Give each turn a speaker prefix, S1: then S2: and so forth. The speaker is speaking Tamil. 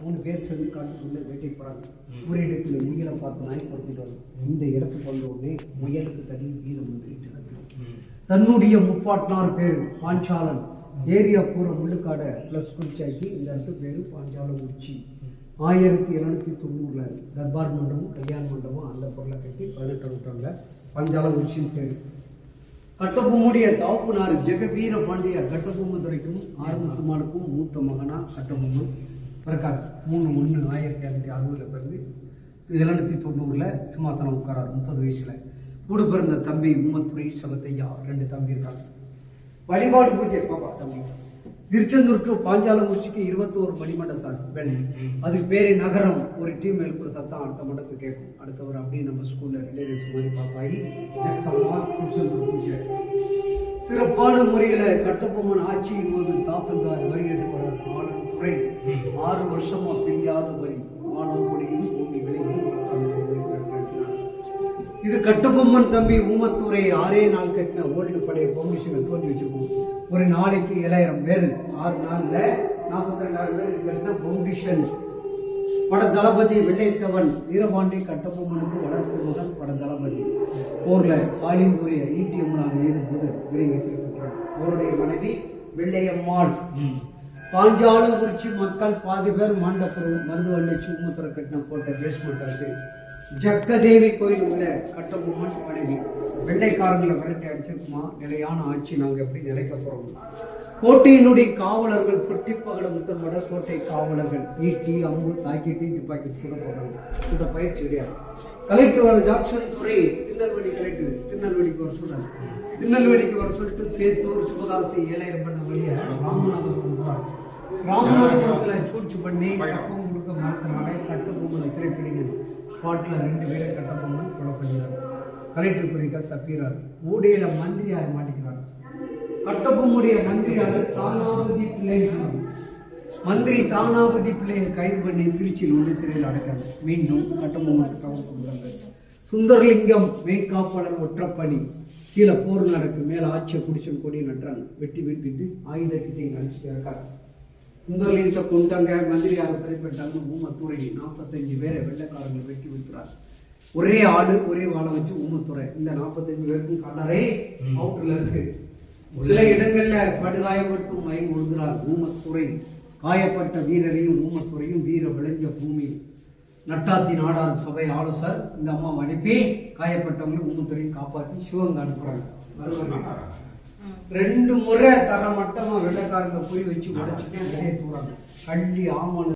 S1: 3 பேர் சேர்ந்து காட்டுக்குள்ள வேட்டைக்கு போறாங்க. ஒரு இடத்துல முயலை பார்த்து நாய் படுத்திட்டு வரும். இந்த இடத்துக்கு வந்த உடனே முயலுக்கு தனி வீரம் வந்துட்டு தன்னுடைய முப்பாட்டினார் பேர் பாஞ்சாலன் ஏரியா பூரா முள்ளுக்காடை பிளஸ் குறிச்சாக்கி இந்த இடத்துக்கு பேரு பாஞ்சாலம் உச்சி. 1790 தர்பார் மண்டபம் கல்யாண மண்டபம் அந்த பொருளை கட்டி 18ஆம் நூற்றாண்டுல பாஞ்சாலம் உச்சின்னு பேரு. கட்டபொம்முடைய தாப்புனார் ஜெகவீர பாண்டிய கட்டபொம்மதுரைக்கும் ஆறுமுத்துமானுக்கும் மூத்த மகனா கட்டபொம்மன் பிறக்காரு. 3/1/1760 பிறந்து 1790 சிம்மாசனம் உட்காரார் 30 வயசுல. கூட பிறந்த தம்பி உம்மத்துறை சபத்தையா 2 தம்பி இருக்காங்க. வழிபாடு பூஜை பாப்பா தம்பி திருச்செந்தூர் டு பாஞ்சாலங்குறிச்சிக்கு 21 மணிமண்ட சார் அதுக்கு பேரு நகரம். ஒரு டீம் எழுப்புற சத்தம் அடுத்த மண்டத்துக்கு கேட்கும். அடுத்தவர் அப்படியே நம்ம ஸ்கூல்ல ரிலேட்டிவ்ஸ் மாதிரி பாஸ் ஆகி திருச்செந்தூர் பூஜை சிறப்பான முறையில கட்டபொம்மன் ஆட்சியின் போது தாசில்தார் வரி எடுப்பார். 4 துறை 6 வருஷமா தெரியாத வரி 4 கோடியும் பூமி விலையும் இது கட்டபொம்மன் தம்பி ஊமத்தூரை 6 நாள் கட்டின ஓல்டு பழைய பர்மிஷனை தோண்டி வச்சிருக்கோம். ஒரு நாளைக்கு 7000 பேர் 6 நாள்ல 42,000 பேர் கட்டின பவுண்டிஷன். பட தளபதி வெள்ளைத்தவன் வீரபாண்டி கட்டபொம்மனுக்கு வளர்ப்பு மகன் பட தளபதி. போர்ல ஆலிந்தூரிய ஈட்டியம்மனாக ஏறும்போது விரைந்திருக்கிறார். அவருடைய மனைவி வெள்ளையம்மாள். பாஞ்சாலங்குறிச்சி மக்கள் பாதி பேர் மாண்டப்புறம் மருதுவள்ளி சும்மத்துறை கட்டின கோட்டை பேஸ்மெண்ட் இருக்கு. ஜக்கதேவி கோயில் உள்ள கட்டபொம்மன் மனைவி. வெள்ளைக்காரங்களை விரட்டி அடிச்சிருக்குமா நிலையான ஆட்சி நாங்க எப்படி நிலைக்க போறோம். கோட்டையினுடைய காவலர்கள் பொட்டிப்பகல முத்தப்பட கோட்டை காவலர்கள் ஈட்டி அம்பு தாக்கிட்டு துப்பாக்கி கூட போகிறாங்க. இந்த பயிற்சி கிடையாது. கலெக்டர் ஜாக்சன் துறை திருநெல்வேலி கலெக்டர் திருநெல்வேலிக்கு வர சொல்றாங்க. திருநெல்வேலிக்கு வர சொல்லிட்டு சேத்தூர் சிவகாசி 7000 பண்ண வழிய ராமநாதபுரம் போறாங்க. ராமநாதபுரத்துல சூழ்ச்சி பண்ணி கப்பம் கொடுக்க மறுத்தனால கட்டபொம்மனை சிறைப்பிடிக்கணும். ஸ்பாட்ல 2 பேரை கட்டபொம்மன் கொலை பண்ணிடுறாரு. கலெக்டர் குறிக்க தப்பிடுறாரு. ஊடையில மந்திரியார் மாட்டிக்கிறார். கட்டபொம்முடைய மந்திரியார் தானாபதி பிள்ளை. மந்திரி தானாபதி பிள்ளையை கைது பண்ணி திருச்சியில் உள்ள சிறையில் அடைக்கிறார். மீண்டும் கட்டபொம்மனுக்கு தகவல் கொடுக்குறாங்க. சுந்தரலிங்கம் மேய்காப்பாளர் ஒற்றப்பணி கீழே போர் நடக்கு. மேல ஆட்சியை குடிச்சு கொடி நட்டுறாங்க. வெட்டி வீழ்த்திட்டு ஆயுதத்தை அழிச்சுட்டு இருக்காரு. சுந்தரலிங்கத்தை கொண்டாங்க. மந்திரியாக சிறைப்பட்டாங்க. ஊமத்துறை 45 பேரை வெள்ளைக்காரங்களை வெட்டி விட்டுறாங்க. ஒரே ஆடு ஒரே வாழை வச்சு ஊமத்துறை இந்த 45 பேருக்கும் கலரே அவுட்ல இருக்கு. சில இடங்கள்ல படுகாயப்பட்டும் மயம் விழுகிறார் ஊமத்துறை. காயப்பட்ட வீரரையும் ஊமத்துறையும் வீர விளைஞ்ச பூமி நட்டாத்தி நாடார் சபை ஆலோசர் இந்த அம்மா அனுப்பி காயப்பட்டவங்களும் ஊமத்துறையும் காப்பாற்றி சிவகங்கை அனுப்புறாங்க. 2 முறை தர மட்டமா வெள்ளைக்காரங்க போய் வச்சு உடைச்சிட்டு வெளியே தூறாங்க. கள்ளி ஆமணு